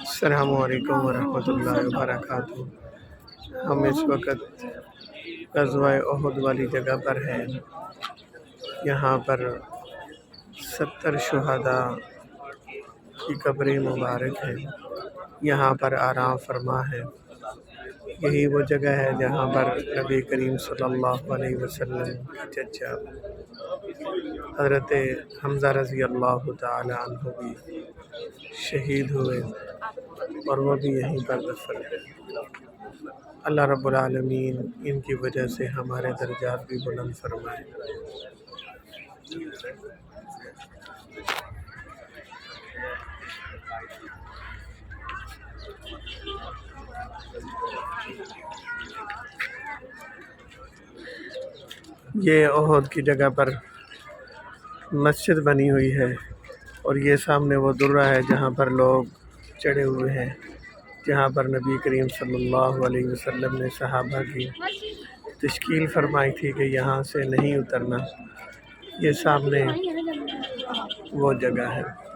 السلام علیکم ورحمۃ اللہ وبرکاتہ۔ ہم اس وقت غزوہ احد والی جگہ پر ہیں۔ یہاں پر 70 شہداء کی قبریں مبارک ہیں۔ یہاں پر آرام فرما ہے۔ یہی وہ جگہ ہے جہاں پر نبی کریم صلی اللہ علیہ وسلم کے چچا حضرت حمزہ رضی اللہ تعالی عنہ بھی شہید ہوئے اور وہ بھی یہیں پر دفن ہے۔ اللہ رب العالمین ان کی وجہ سے ہمارے درجات بھی بلند فرمائے۔ یہ احد کی جگہ پر مسجد بنی ہوئی ہے اور یہ سامنے وہ درہ ہے جہاں پر لوگ چڑھے ہوئے ہیں، جہاں پر نبی کریم صلی اللہ علیہ وسلم نے صحابہ کی تشکیل فرمائی تھی کہ یہاں سے نہیں اترنا۔ یہ سامنے وہ جگہ ہے۔